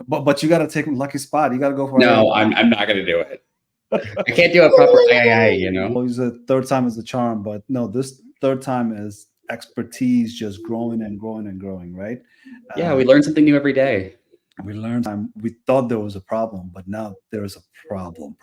but you got to take a lucky spot. You got to go for No, I'm not going to do it. I can't do a proper AYAYAI, Always a third time is the charm, but no, this third time is expertise just growing and growing and growing, right? Yeah, we learn something new every day. We learned we thought there was a problem, but now there is a problem,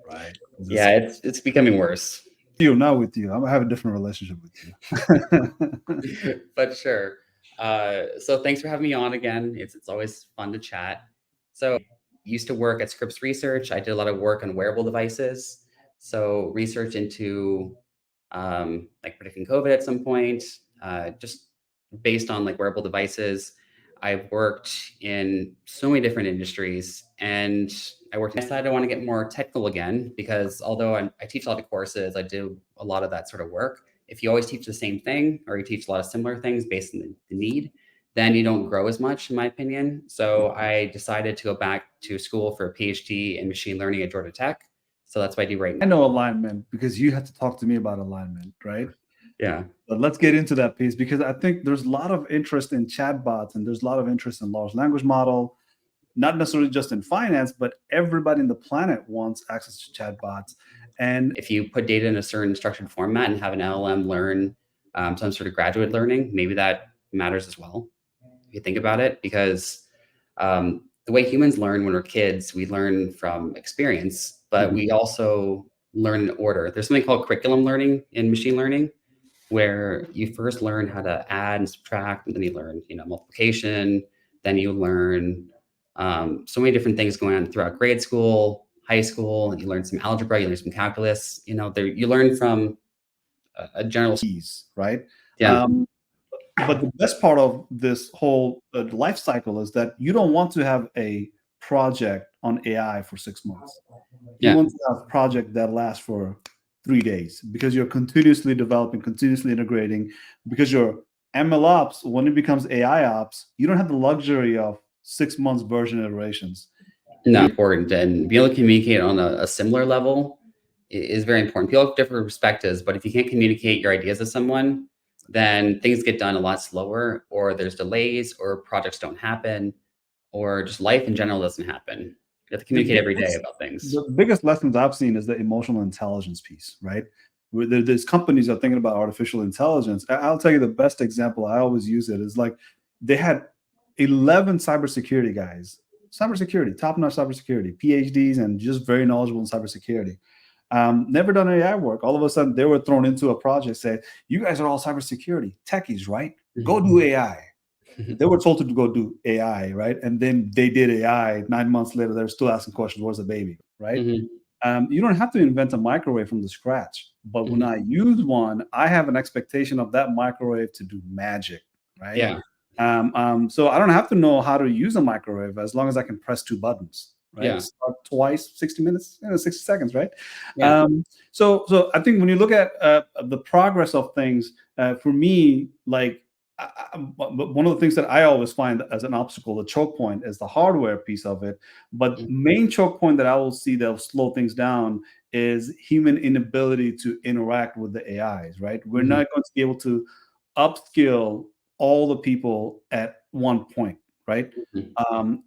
right? Yeah, it's becoming worse. You, not with you. I have a different relationship with you. But sure. So thanks for having me on again. It's always fun to chat. So I used to work at Scripps Research. I did a lot of work on wearable devices. So research into like predicting COVID at some point, just based on like wearable devices. I've worked in so many different industries, and I decided I want to get more technical again, because although I teach a lot of courses, I do a lot of that sort of work. If you always teach the same thing, or you teach a lot of similar things based on the need, then you don't grow as much, in my opinion. So I decided to go back to school for a PhD in machine learning at Georgia Tech. So that's what I do right now. I know alignment because you had to talk to me about alignment, right? Yeah. But let's get into that piece, because I think there's a lot of interest in chatbots and there's a lot of interest in large language model, not necessarily just in finance, but everybody in the planet wants access to chatbots. And if you put data in a certain structured format and have an LLM learn some sort of graduate learning, maybe that matters as well, if you think about it, because the way humans learn when we're kids, we learn from experience, but we also learn in order. There's something called curriculum learning in machine learning, where you first learn how to add and subtract, and then you learn, multiplication, then you learn so many different things going on throughout grade school, high school, and you learn some algebra, you learn some calculus, you learn from a general piece, right? Yeah. But the best part of this whole life cycle is that you don't want to have a project on AI for 6 months. You want to have a project that lasts for 3 days, because you're continuously developing, continuously integrating, because your ML ops, when it becomes AI ops, you don't have the luxury of 6 months version iterations. No, important. And being able to communicate on a similar level is very important. People have different perspectives, but if you can't communicate your ideas to someone, then things get done a lot slower, or there's delays, or projects don't happen, or just life in general doesn't happen. You have to communicate every day about things. The biggest lessons I've seen is the emotional intelligence piece, right? Where there's companies that are thinking about artificial intelligence. I'll tell you the best example. I always use it is like they had 11 cybersecurity guys, top-notch cybersecurity, PhDs, and just very knowledgeable in cybersecurity. Never done AI work. All of a sudden, they were thrown into a project, said, "You guys are all cybersecurity techies, right? Go do AI." They were told to go do AI, right? And then they did AI. 9 months later, they're still asking questions, "Where's the baby?" Right? You don't have to invent a microwave from the scratch. But when I use one, I have an expectation of that microwave to do magic, right? Yeah. So I don't have to know how to use a microwave as long as I can press 2 buttons. Right? Yeah. Start twice, 60 minutes, 60 seconds, right? Yeah. So I think when you look at the progress of things, for me, like one of the things that I always find as an obstacle, the choke point, is the hardware piece of it. But main choke point that I will see that will slow things down is human inability to interact with the AIs, right? We're not going to be able to upskill all the people at one point, right?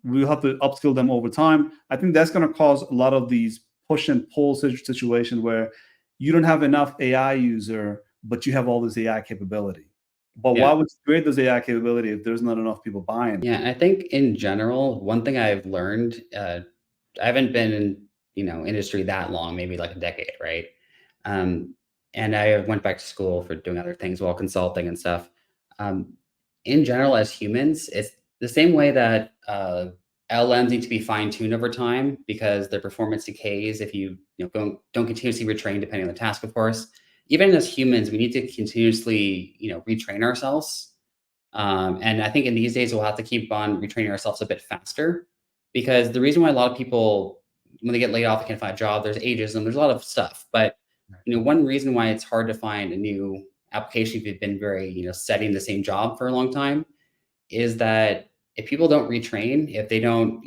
We'll have to upskill them over time. I think that's going to cause a lot of these push and pull situations where you don't have enough AI user, but you have all this AI capability. But why would you create this AI capability if there's not enough people buying? Yeah, I think in general, one thing I've learned, I haven't been in industry that long, maybe like a decade, right? And I went back to school for doing other things while consulting and stuff. In general, as humans, it's the same way that LLMs need to be fine-tuned over time, because their performance decays if you don't continuously retrain, depending on the task, of course. Even as humans, we need to continuously retrain ourselves. And I think in these days, we'll have to keep on retraining ourselves a bit faster, because the reason why a lot of people, when they get laid off, they can't find a job, there's ageism, there's a lot of stuff. But one reason why it's hard to find a new application if you've been very setting the same job for a long time is that if people don't retrain, if they don't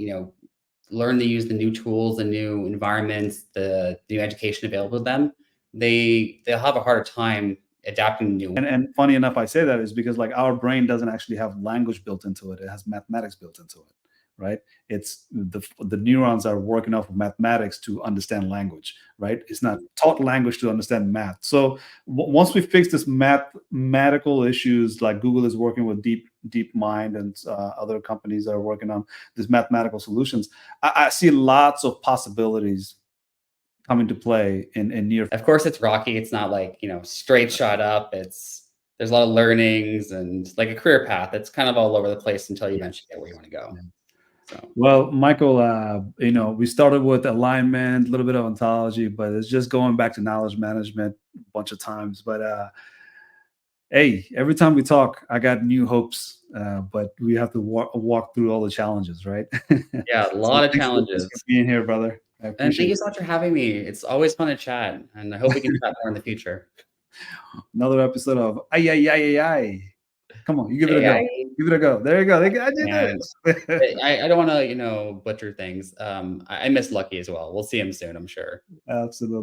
learn to use the new tools, the new environments, the new education available to them, they'll have a harder time adapting new. And funny enough, I say that is because like our brain doesn't actually have language built into it. It has mathematics built into it, right? It's the neurons are working off of mathematics to understand language, right? It's not taught language to understand math. So once we fix this mathematical issues, like Google is working with DeepMind and other companies that are working on these mathematical solutions, I see lots of possibilities come into play in near. Of course, it's rocky. It's not like, straight shot up. There's a lot of learnings and like a career path. It's kind of all over the place until you eventually get where you want to go. So, Well, Michael, we started with alignment, a little bit of ontology, but it's just going back to knowledge management a bunch of times. But hey, every time we talk, I got new hopes. But we have to walk through all the challenges, right? yeah, a So lot of thanks for challenges. being here, brother. I And thank appreciate you it. so much for having me. It's always fun to chat, and I hope we can chat more in the future. Another episode of AYAYAYAI. Come on, you give it a go. AI, Give it a go. There you go. I did and it. I don't want to, butcher things. I miss Lucky as well. We'll see him soon, I'm sure. Absolutely.